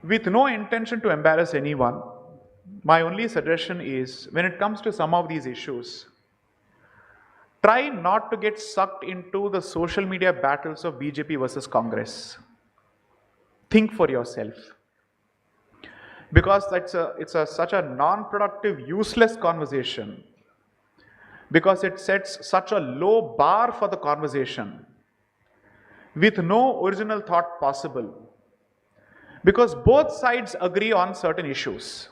With no intention to embarrass anyone, my only suggestion is when it comes to some of these issues, try not to get sucked into the social media battles of BJP versus Congress. Think for yourself. Because such a non-productive, useless conversation. Because it sets such a low bar for the conversation with no original thought possible. Because both sides agree on certain issues.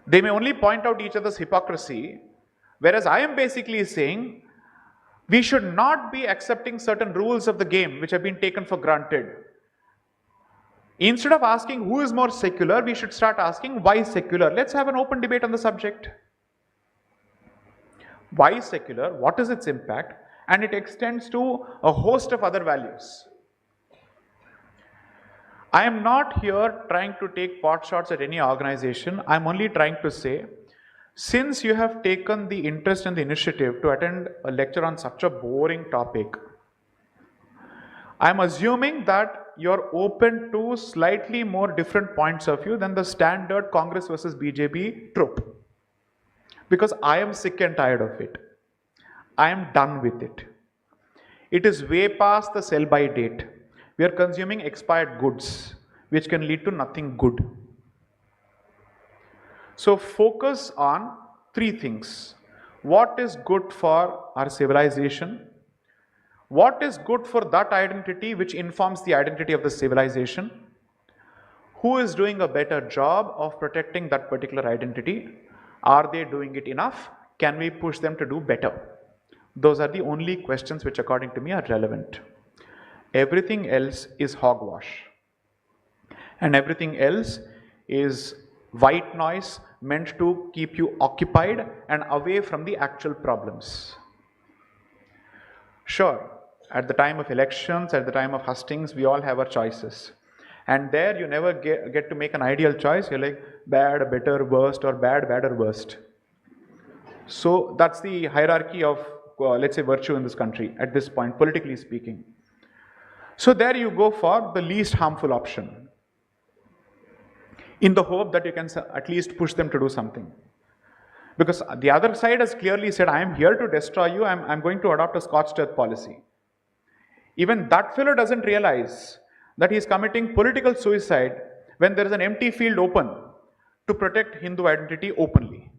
They may only point out each other's hypocrisy, whereas I am basically saying we should not be accepting certain rules of the game which have been taken for granted. Instead of asking who is more secular, we should start asking why secular. Let's have an open debate on the subject. Why secular? What is its impact? And it extends to a host of other values. I am not here trying to take pot shots at any organization. I am only trying to say, since you have taken the interest and the initiative to attend a lecture on such a boring topic, I am assuming that you're open to slightly more different points of view than the standard Congress versus BJP trope. Because I am sick and tired of it. I am done with it. It is way past the sell by date. We are consuming expired goods, which can lead to nothing good. So focus on three things. What is good for our civilization? What is good for that identity which informs the identity of the civilization? Who is doing a better job of protecting that particular identity? Are they doing it enough? Can we push them to do better? Those are the only questions which according to me are relevant. Everything else is hogwash. And everything else is white noise meant to keep you occupied and away from the actual problems. Sure, at the time of elections, at the time of hustings, we all have our choices. And there you never get to make an ideal choice. You're like bad, better, worst, or bad, better, worst. So that's the hierarchy of, let's say, virtue in this country at this point, politically speaking. So there you go for the least harmful option, in the hope that you can at least push them to do something. Because the other side has clearly said, I am here to destroy you, I'm going to adopt a scorched earth policy. Even that fellow doesn't realize that he is committing political suicide when there is an empty field open to protect Hindu identity openly.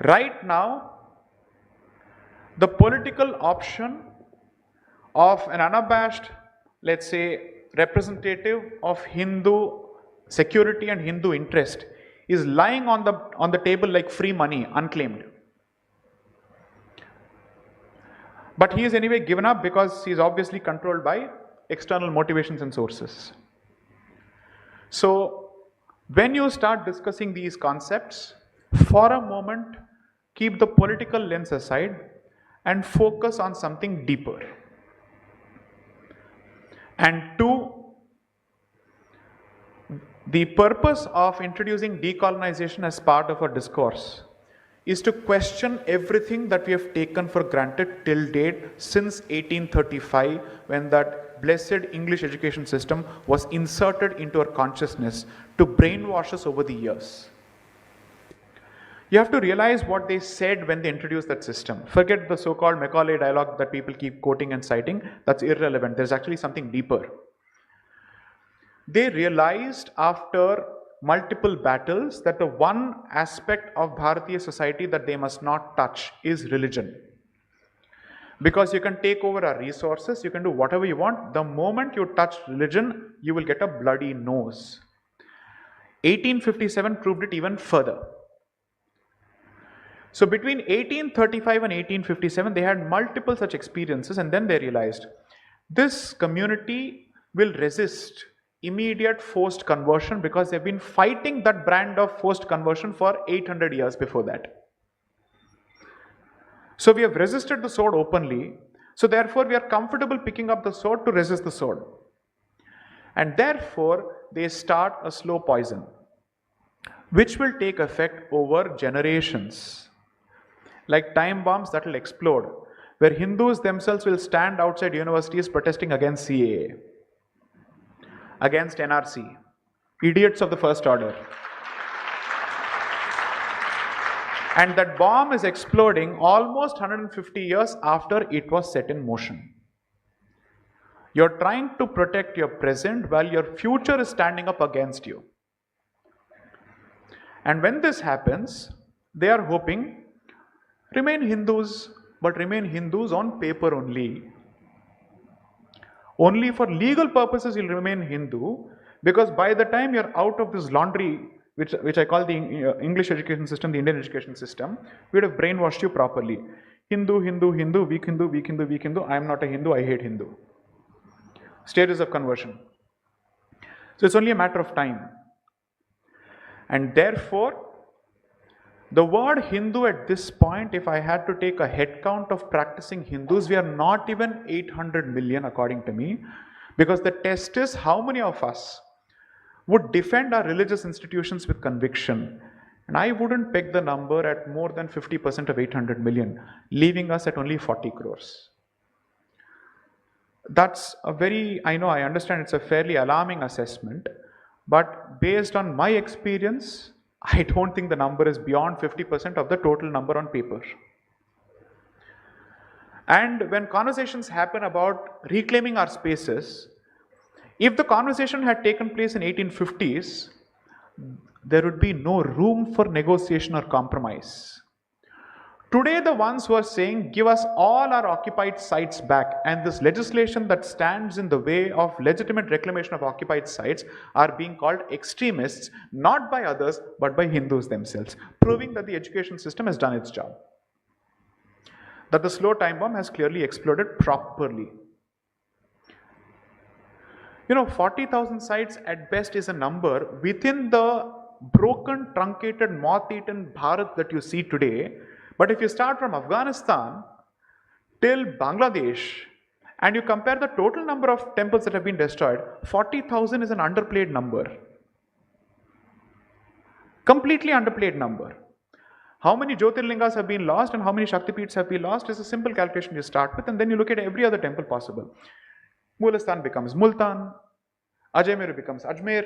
Right now, the political option of an unabashed, let's say, representative of Hindu security and Hindu interest is lying on the table like free money, unclaimed. But he is anyway given up because he is obviously controlled by external motivations and sources. So when you start discussing these concepts, for a moment, keep the political lens aside and focus on something deeper. And two, the purpose of introducing decolonization as part of our discourse is to question everything that we have taken for granted till date since 1835, when that blessed English education system was inserted into our consciousness to brainwash us over the years. You have to realize what they said when they introduced that system. Forget the so-called Macaulay dialogue that people keep quoting and citing. That's irrelevant. There's actually something deeper. They realized after multiple battles that the one aspect of Bharatiya society that they must not touch is religion. Because you can take over our resources, you can do whatever you want. The moment you touch religion, you will get a bloody nose. 1857 proved it even further. So between 1835 and 1857, they had multiple such experiences, and then they realized this community will resist immediate forced conversion because they've been fighting that brand of forced conversion for 800 years before that. So we have resisted the sword openly, so therefore we are comfortable picking up the sword to resist the sword. And therefore they start a slow poison, which will take effect over generations. Like time bombs that will explode, where Hindus themselves will stand outside universities protesting against CAA. against NRC. Idiots of the first order. And that bomb is exploding almost 150 years after it was set in motion. You're trying to protect your present while your future is standing up against you. And when this happens, they are hoping, remain Hindus, but remain Hindus on paper only. Only for legal purposes you'll remain Hindu, because by the time you're out of this laundry, which I call the English education system, the Indian education system, we would have brainwashed you properly. Hindu, Hindu, Hindu, weak Hindu, weak Hindu, weak Hindu. I am not a Hindu, I hate Hindu. Stages of conversion. So it's only a matter of time. And therefore, the word Hindu at this point, if I had to take a head count of practicing Hindus, we are not even 800 million according to me, because the test is how many of us would defend our religious institutions with conviction. And I wouldn't peg the number at more than 50% of 800 million, leaving us at only 40 crores. That's a very, I know, I understand it's a fairly alarming assessment, but based on my experience, I don't think the number is beyond 50% of the total number on paper. And when conversations happen about reclaiming our spaces, if the conversation had taken place in 1850s, there would be no room for negotiation or compromise. Today, the ones who are saying, give us all our occupied sites back, and this legislation that stands in the way of legitimate reclamation of occupied sites are being called extremists, not by others, but by Hindus themselves, proving that the education system has done its job. That the slow time bomb has clearly exploded properly. 40,000 sites at best is a number within the broken, truncated, moth-eaten Bharat that you see today. But if you start from Afghanistan till Bangladesh and you compare the total number of temples that have been destroyed, 40,000 is an underplayed number. Completely underplayed number. How many Jyotirlingas have been lost and how many Shaktipeeths have been lost is a simple calculation you start with, and then you look at every other temple possible. Mulastan becomes Multan, Ajmer becomes Ajmer.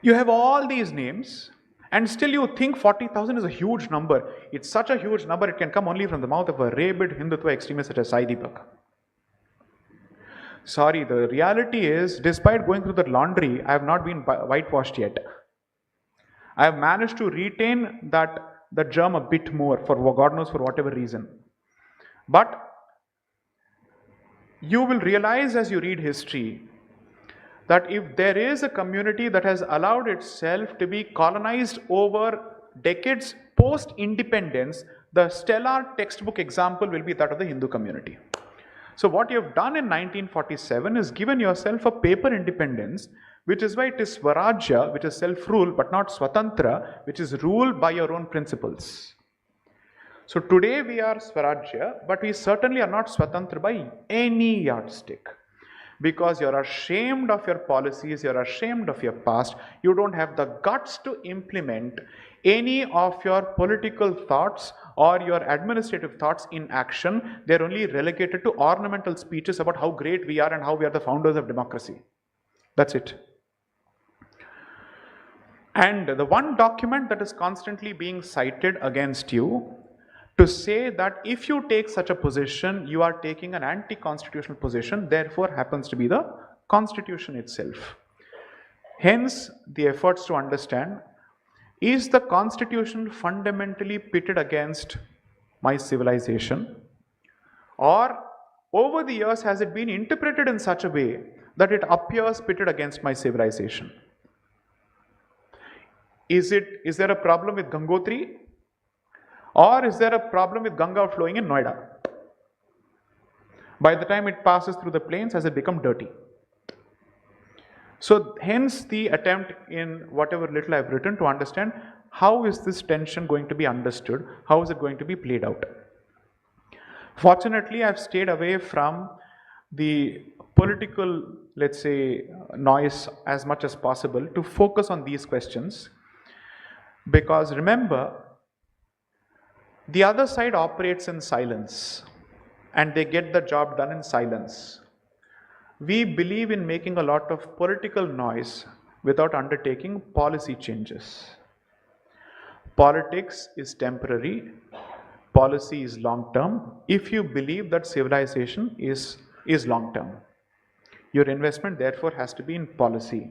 You have all these names, and still you think 40,000 is a huge number. It's such a huge number, it can come only from the mouth of a rabid Hindutva extremist such as Sai Deepak. Sorry, the reality is, despite going through the laundry, I have not been whitewashed yet. I have managed to retain that germ a bit more, for God knows for whatever reason. But you will realize as you read history that if there is a community that has allowed itself to be colonized over decades post-independence, the stellar textbook example will be that of the Hindu community. So what you have done in 1947 is given yourself a paper independence, which is why it is Swarajya, which is self-rule, but not Swatantra, which is ruled by your own principles. So today we are Swarajya, but we certainly are not Swatantra by any yardstick. Because you're ashamed of your policies, you're ashamed of your past, you don't have the guts to implement any of your political thoughts or your administrative thoughts in action. They're only relegated to ornamental speeches about how great we are and how we are the founders of democracy. That's it. And the one document that is constantly being cited against you to say that if you take such a position, you are taking an anti-constitutional position, therefore happens to be the Constitution itself. Hence, the efforts to understand, is the Constitution fundamentally pitted against my civilization? Or over the years, has it been interpreted in such a way that it appears pitted against my civilization? Is there a problem with Gangotri? Or is there a problem with Ganga flowing in Noida? By the time it passes through the plains, has it become dirty? So hence the attempt in whatever little I've written to understand how is this tension going to be understood, how is it going to be played out. Fortunately, I've stayed away from the political, let's say, noise as much as possible to focus on these questions, because remember, the other side operates in silence and they get the job done in silence. We believe in making a lot of political noise without undertaking policy changes. Politics is temporary, policy is long term. If you believe that civilization is long term, your investment therefore has to be in policy.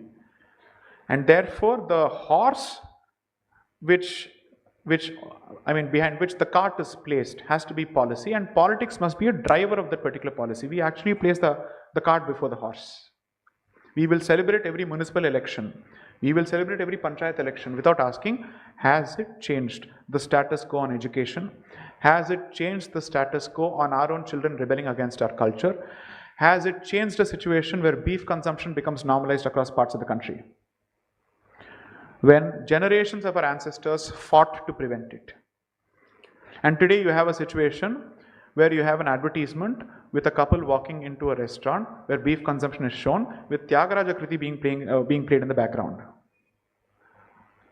And therefore, the horse which which behind which the cart is placed has to be policy, and politics must be a driver of that particular policy. We actually place the cart before the horse. We will celebrate every municipal election. We will celebrate every panchayat election without asking, has it changed the status quo on education? Has it changed the status quo on our own children rebelling against our culture? Has it changed a situation where beef consumption becomes normalized across parts of the country? When generations of our ancestors fought to prevent it. And today you have a situation where you have an advertisement with a couple walking into a restaurant where beef consumption is shown with Tyagaraja Kriti being played in the background.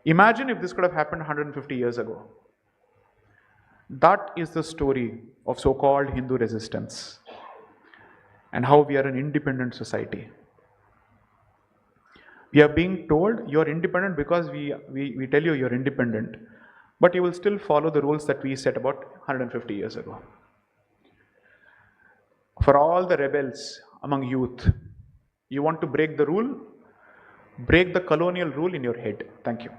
Imagine if this could have happened 150 years ago. That is the story of so-called Hindu resistance and how we are an independent society. We are being told you're independent because we tell you you're independent, but you will still follow the rules that we set about 150 years ago. For all the rebels among youth, you want to break the rule? Break the colonial rule in your head. Thank you.